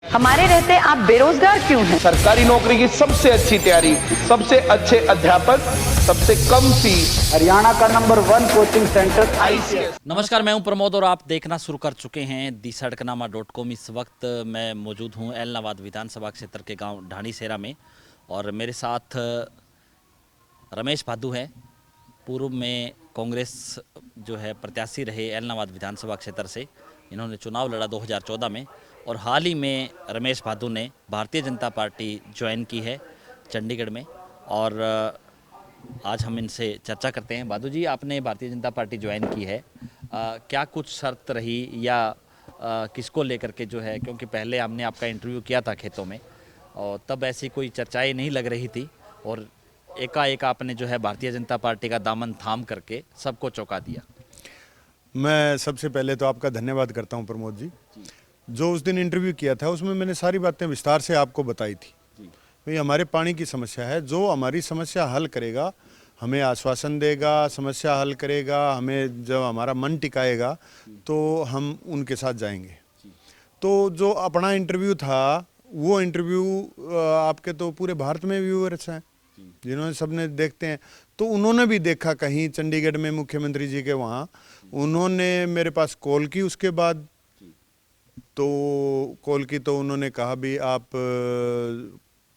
हमारे रहते आप बेरोजगार क्यों हैं? सरकारी नौकरी की सबसे अच्छी तैयारी, सबसे अच्छे अध्यापक, सबसे कम फीस, हरियाणा का नंबर 1 कोचिंग सेंटर ICS। नमस्कार, मैं हूं प्रमोद और आप देखना शुरू कर चुके हैं दी-सड़कनामा.com। इस वक्त मैं मौजूद हूं एलनाबाद विधानसभा क्षेत्र के गांव ढाणीसेरा में और मेरे साथ रमेश भादू हैं। पूर्व में कांग्रेस जो है प्रत्याशी रहे एलनाबाद विधानसभा क्षेत्र से। इन्होंने चुनाव लड़ा 2014 में और हाल ही में रमेश भादू ने भारतीय जनता पार्टी ज्वाइन की है चंडीगढ़ में। और आज हम इनसे चर्चा करते हैं। भादू जी, आपने भारतीय जनता पार्टी ज्वाइन की है, क्या कुछ शर्त रही या किसको लेकर के जो है, क्योंकि पहले हमने आपका इंटरव्यू किया था खेतों में और तब ऐसी कोई चर्चाएं नहीं लग रही थी और एकाएक आपने जो है भारतीय जनता पार्टी का दामन थाम करके सबको चौंका दिया। मैं सबसे पहले तो आपका धन्यवाद करता हूं प्रमोद जी। जो उस दिन इंटरव्यू किया था उसमें मैंने सारी बातें विस्तार से आपको बताई थी। भाई, हमारे पानी की समस्या है, जो हमारी समस्या हल करेगा, हमें आश्वासन देगा, समस्या हल करेगा, हमें जब हमारा मन टिकाएगा तो हम उनके साथ जाएंगे। तो जो अपना इंटरव्यू था वो इंटरव्यू आपके तो पूरे भारत में व्यूअर्स हैं जिन्होंने सबने देखते हैं, तो उन्होंने भी देखा कहीं चंडीगढ़ में मुख्यमंत्री जी के वहाँ। उन्होंने मेरे पास कॉल की, उसके बाद तो कॉल की तो उन्होंने कहा भी आप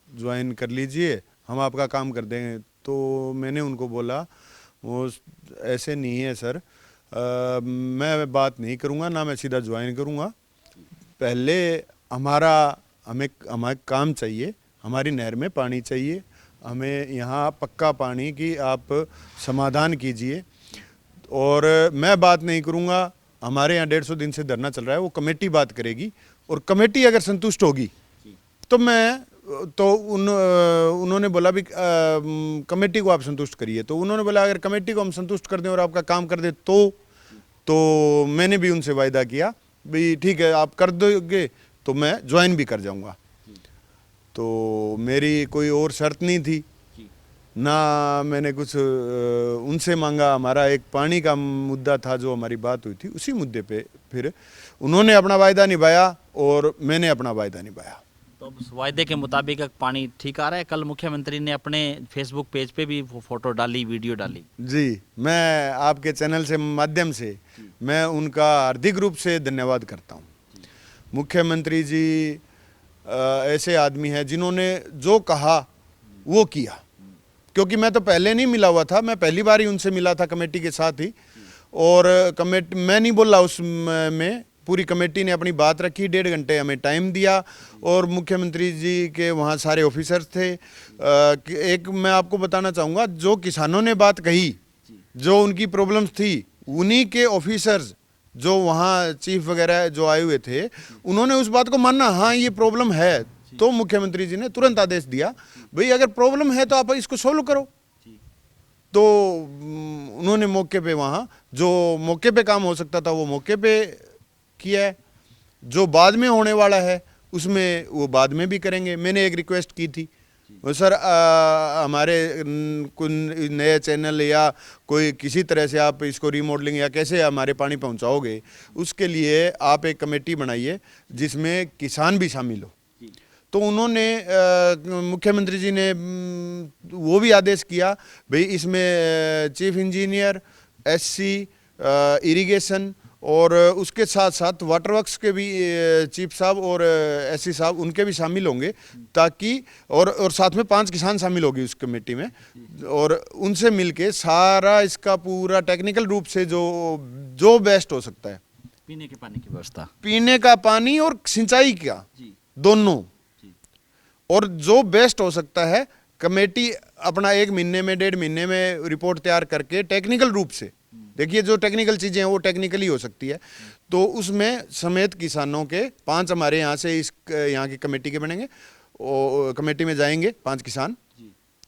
ज्वाइन कर लीजिए, हम आपका काम कर देंगे। तो मैंने उनको बोला वो ऐसे नहीं है सर, मैं बात नहीं करूँगा, ना मैं सीधा ज्वाइन करूँगा। पहले हमें काम चाहिए, हमारी नहर में पानी चाहिए, हमें यहाँ पक्का पानी की आप समाधान कीजिए। और मैं बात नहीं करूँगा, हमारे यहाँ 150 दिन से धरना चल रहा है, वो कमेटी बात करेगी और कमेटी अगर संतुष्ट होगी तो उन्होंने बोला भी कमेटी को आप संतुष्ट करिए। तो उन्होंने बोला अगर कमेटी को हम संतुष्ट कर दें और आपका काम कर दें तो मैंने भी उनसे वायदा किया भी ठीक है, आप कर दोगे तो मैं ज्वाइन भी कर जाऊँगा। तो मेरी कोई और शर्त नहीं थी, ना मैंने कुछ उनसे मांगा। हमारा एक पानी का मुद्दा था जो हमारी बात हुई थी, उसी मुद्दे पे फिर उन्होंने अपना वायदा निभाया और मैंने अपना वायदा निभाया। तो अब उस वायदे के मुताबिक पानी ठीक आ रहा है? कल मुख्यमंत्री ने अपने फेसबुक पेज पे भी फोटो डाली, वीडियो डाली। जी, मैं आपके चैनल से माध्यम से मैं उनका हार्दिक रूप से धन्यवाद करता हूँ। मुख्यमंत्री जी ऐसे आदमी हैं जिन्होंने जो कहा वो किया, क्योंकि मैं तो पहले नहीं मिला हुआ था, मैं पहली बार ही उनसे मिला था कमेटी के साथ ही। और कमेटी मैं नहीं बोला, उसमें पूरी कमेटी ने अपनी बात रखी, 1.5 घंटे हमें टाइम दिया और मुख्यमंत्री जी के वहाँ सारे ऑफिसर्स थे। एक मैं आपको बताना चाहूँगा, जो किसानों ने बात कही, जो उनकी प्रॉब्लम्स थी, उन्हीं के ऑफिसर्स जो वहाँ चीफ वगैरह जो आए हुए थे, उन्होंने उस बात को माना, हाँ ये प्रॉब्लम है। तो मुख्यमंत्री जी ने तुरंत आदेश दिया, भाई अगर प्रॉब्लम है तो आप इसको सोल्व करो। तो उन्होंने मौके पे वहाँ जो मौके पे काम हो सकता था वो मौके पे किया है, जो बाद में होने वाला है उसमें वो बाद में भी करेंगे। मैंने एक रिक्वेस्ट की थी, सर हमारे कोई नए चैनल या कोई किसी तरह से आप इसको रिमॉडलिंग या कैसे हमारे पानी पहुंचाओगे, उसके लिए आप एक कमेटी बनाइए जिसमें किसान भी शामिल हो। तो उन्होंने मुख्यमंत्री जी ने वो भी आदेश किया, भाई इसमें चीफ इंजीनियर, SC, इरिगेशन और उसके साथ साथ वाटर वर्क्स के भी चीफ साहब और SC साहब उनके भी शामिल होंगे, ताकि और साथ में 5 किसान शामिल होगी उस कमेटी में। और उनसे मिलके सारा इसका पूरा टेक्निकल रूप से जो बेस्ट हो सकता है, पीने के पानी की व्यवस्था, पीने का पानी और सिंचाई का दोनों, और जो बेस्ट हो सकता है, कमेटी अपना 1 महीने में 1.5 महीने में रिपोर्ट तैयार करके टेक्निकल रूप से, देखिए जो टेक्निकल चीज़ें हैं वो टेक्निकली हो सकती है, तो उसमें समेत किसानों के 5 हमारे यहाँ से यहाँ की कमेटी के बनेंगे, और कमेटी में जाएंगे 5 किसान,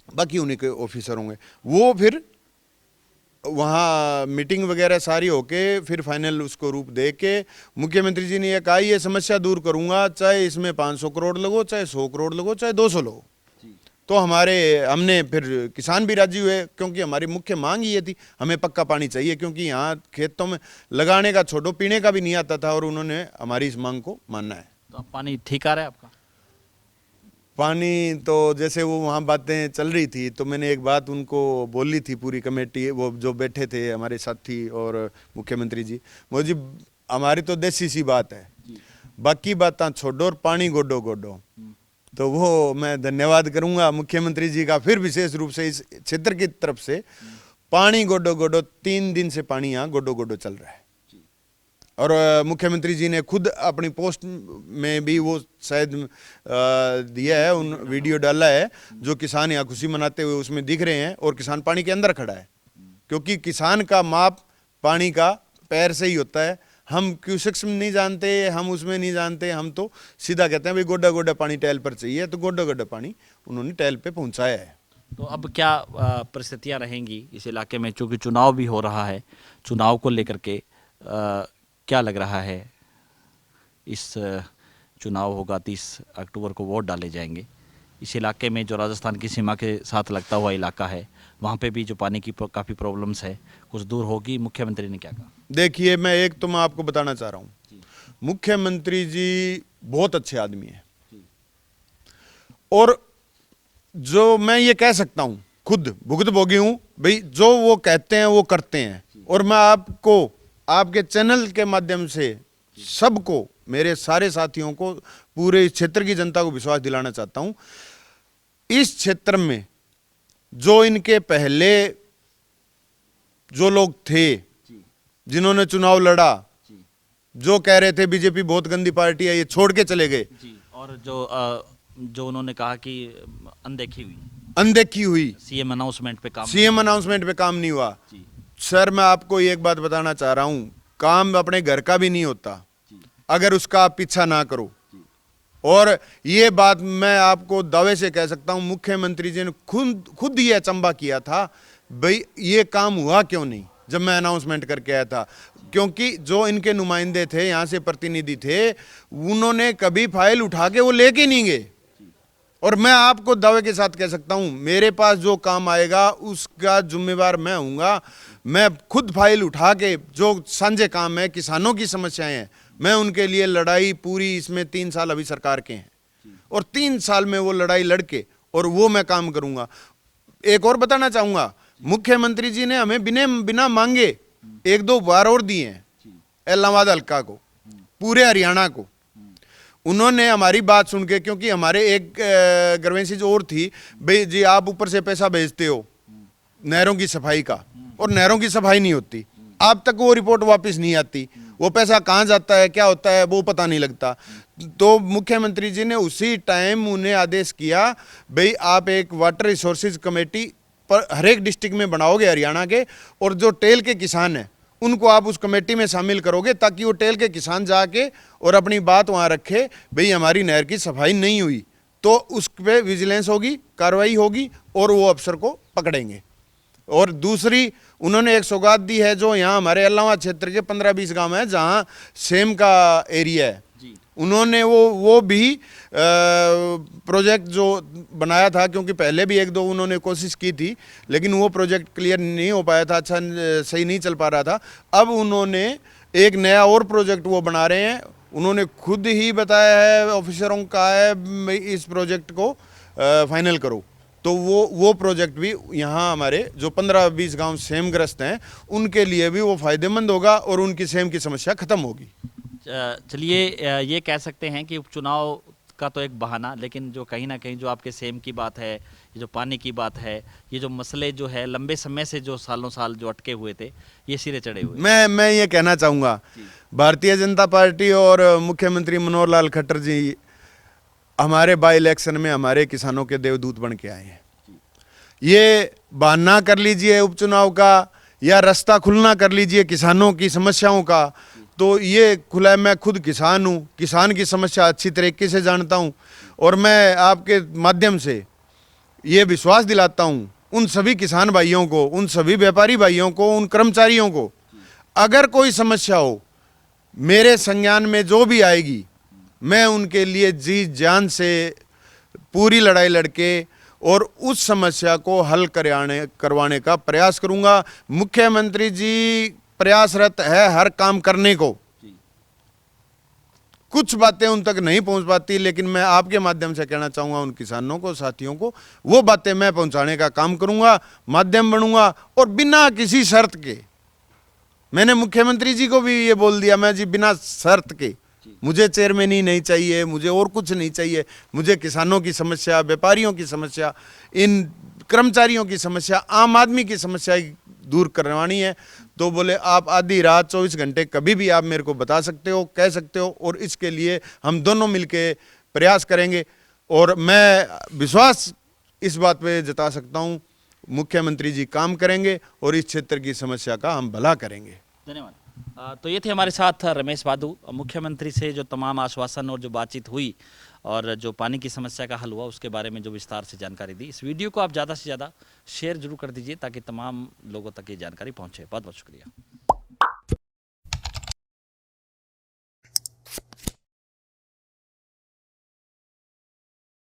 बाकी उन्हीं के ऑफिसर होंगे। वो फिर वहाँ मीटिंग वगैरह सारी होके फिर फाइनल उसको रूप दे के मुख्यमंत्री जी ने यह कहा, ये समस्या दूर करूँगा, चाहे इसमें 500 करोड़ लगो, चाहे 100 करोड़ लगो, चाहे 200 लगो। तो हमने फिर किसान भी राजी हुए, क्योंकि हमारी मुख्य मांग ये थी, हमें पक्का पानी चाहिए, क्योंकि यहाँ खेतों में लगाने का छोड़ो, पीने का भी नहीं आता था, और उन्होंने हमारी इस मांग को मानना है। तो अब पानी ठीक आ रहा है आपका? पानी तो जैसे वो वहाँ बातें चल रही थी तो मैंने एक बात उनको बोली थी, पूरी कमेटी वो जो बैठे थे हमारे साथी और मुख्यमंत्री जी, मोदी जी हमारी तो देसी सी बात है, बाकी बातें छोड़ो और पानी गोडो गोडो। तो वो मैं धन्यवाद करूंगा मुख्यमंत्री जी का फिर विशेष रूप से इस क्षेत्र की तरफ से। पानी गोडो गोडो 3 दिन से पानी यहाँ गोडो गोडो चल रहा है और मुख्यमंत्री जी ने खुद अपनी पोस्ट में भी वो शायद दिया है, उन वीडियो डाला है जो किसान यहाँ खुशी मनाते हुए उसमें दिख रहे हैं और किसान पानी के अंदर खड़ा है, क्योंकि किसान का माप पानी का पैर से ही होता है। हम क्यूसेक्स में नहीं जानते, हम उसमें नहीं जानते, हम तो सीधा कहते हैं भाई गोडा गोडा पानी टैल पर चाहिए, तो गोडा गोडा पानी उन्होंने टैल पे पहुंचाया है। तो अब क्या परिस्थितियां रहेंगी इस इलाके में, चूँकि चुनाव भी हो रहा है, चुनाव को लेकर के क्या लग रहा है? इस चुनाव होगा 30 अक्टूबर को, वोट डाले जाएंगे। इस इलाके में जो राजस्थान की सीमा के साथ लगता हुआ इलाका है, वहाँ पे भी जो पानी की काफ़ी प्रॉब्लम्स है, कुछ दूर होगी। मुख्यमंत्री ने क्या कहा? देखिए मैं एक तो मैं आपको बताना चाह रहा हूँ, मुख्यमंत्री जी बहुत अच्छे आदमी हैं और जो मैं ये कह सकता हूँ, खुद भुगतभोगी हूँ भाई, जो वो कहते हैं वो करते हैं। और मैं आपको आपके चैनल के माध्यम से सबको, मेरे सारे साथियों को, पूरे इस क्षेत्र की जनता को विश्वास दिलाना चाहता हूँ, इस क्षेत्र में जो इनके पहले जो लोग थे जिन्होंने चुनाव लड़ा, जो कह रहे थे बीजेपी बहुत गंदी पार्टी है, ये छोड़ के चले गए। और जो उन्होंने कहा कि अनदेखी हुई, सीएम अनाउंसमेंट पे काम नहीं हुआ। सर मैं आपको एक बात बताना चाह रहा हूं, काम अपने घर का भी नहीं होता अगर उसका आप पीछा ना करो। और ये बात मैं आपको दावे से कह सकता हूं, मुख्यमंत्री जी ने खुद ये अचंबा किया था भाई ये काम हुआ क्यों नहीं जब मैं अनाउंसमेंट करके आया था, क्योंकि जो इनके नुमाइंदे थे, यहाँ से प्रतिनिधि थे, उन्होंने कभी फाइल उठा के वो लेके नहीं गए। और मैं आपको दावे के साथ कह सकता हूं, मेरे पास जो काम आएगा उसका जिम्मेवार मैं हूँगा। मैं खुद फाइल उठा के, जो साझे काम है, किसानों की समस्याएं हैं, मैं उनके लिए लड़ाई पूरी, इसमें 3 साल अभी सरकार के हैं और 3 साल में वो लड़ाई लड़के और वो मैं काम करूंगा। एक और बताना चाहूंगा, मुख्यमंत्री जी ने हमें बिना मांगे 1-2 बार और दिए हैं, इलाहाबाद हल्का को, पूरे हरियाणा को। उन्होंने हमारी बात सुन के, क्योंकि हमारे एक ग्रीवेंसेस और थी, भाई जी आप ऊपर से पैसा भेजते हो नहरों की सफाई का, और नहरों की सफाई नहीं होती, अब तक वो रिपोर्ट वापस नहीं आती, वो पैसा कहाँ जाता है, क्या होता है, वो पता नहीं लगता। तो मुख्यमंत्री जी ने उसी टाइम उन्हें आदेश किया, भाई आप एक वाटर रिसोर्सेज कमेटी पर हर एक डिस्ट्रिक्ट में बनाओगे हरियाणा के, और जो टेल के किसान हैं उनको आप उस कमेटी में शामिल करोगे, ताकि वो टेल के किसान जाके और अपनी बात वहाँ रखे, भाई हमारी नहर की सफाई नहीं हुई, तो उस पर विजिलेंस होगी, कार्रवाई होगी और वो अफसर को पकड़ेंगे। और दूसरी उन्होंने एक सौगात दी है, जो यहाँ हमारे इलाहाबाद क्षेत्र के 15-20 गांव हैं जहाँ सेम का एरिया है, उन्होंने वो भी प्रोजेक्ट जो बनाया था, क्योंकि पहले भी 1-2 उन्होंने कोशिश की थी, लेकिन वो प्रोजेक्ट क्लियर नहीं हो पाया था, अच्छा सही नहीं चल पा रहा था। अब उन्होंने एक नया और प्रोजेक्ट वो बना रहे हैं, उन्होंने खुद ही बताया है, ऑफिसरों का है, इस प्रोजेक्ट को फाइनल करो। तो वो प्रोजेक्ट भी यहाँ हमारे जो 15-20 गांव सेमग्रस्त हैं उनके लिए भी वो फायदेमंद होगा और उनकी सेम की समस्या खत्म होगी। चलिए ये कह सकते हैं कि उपचुनाव का तो एक बहाना, लेकिन जो कहीं ना कहीं जो आपके सेम की बात है, ये जो पानी की बात है, ये जो मसले जो है लंबे समय से जो सालों साल जो अटके हुए थे, ये सिरे चढ़े हुए। मैं ये कहना चाहूँगा, भारतीय जनता पार्टी और मुख्यमंत्री मनोहर लाल खट्टर जी हमारे बाई इलेक्शन में हमारे किसानों के देवदूत बन के आए हैं। ये बहाना कर लीजिए उपचुनाव का, या रास्ता खुलना कर लीजिए किसानों की समस्याओं का, तो ये खुला है। मैं खुद किसान हूँ, किसान की समस्या अच्छी तरीके से जानता हूँ, और मैं आपके माध्यम से ये विश्वास दिलाता हूँ उन सभी किसान भाइयों को, उन सभी व्यापारी भाइयों को, उन कर्मचारियों को, अगर कोई समस्या हो मेरे संज्ञान में जो भी आएगी, मैं उनके लिए जी जान से पूरी लड़ाई लड़के और उस समस्या को हल करवाने का प्रयास करूंगा। मुख्यमंत्री जी प्रयासरत है हर काम करने को, कुछ बातें उन तक नहीं पहुंच पाती, लेकिन मैं आपके माध्यम से कहना चाहूँगा उन किसानों को, साथियों को, वो बातें मैं पहुंचाने का काम करूँगा, माध्यम बनूंगा। और बिना किसी शर्त के, मैंने मुख्यमंत्री जी को भी ये बोल दिया, मैं जी बिना शर्त के, मुझे चेयरमैन ही नहीं चाहिए, मुझे और कुछ नहीं चाहिए, मुझे किसानों की समस्या, व्यापारियों की समस्या, इन कर्मचारियों की समस्या, आम आदमी की समस्या दूर करवानी है। तो बोले आप आधी रात 24 घंटे कभी भी आप मेरे को बता सकते हो, कह सकते हो, और इसके लिए हम दोनों मिलके प्रयास करेंगे। और मैं विश्वास इस बात पे जता सकता हूँ, मुख्यमंत्री जी काम करेंगे और इस क्षेत्र की समस्या का हम भला करेंगे। धन्यवाद। तो ये थे हमारे साथ रमेश बादू। मुख्यमंत्री से जो तमाम आश्वासन और जो बातचीत हुई और जो पानी की समस्या का हल हुआ उसके बारे में जो विस्तार से जानकारी दी। इस वीडियो को आप ज़्यादा से ज़्यादा शेयर जरूर कर दीजिए ताकि तमाम लोगों तक ये जानकारी पहुँचे। बहुत बहुत शुक्रिया।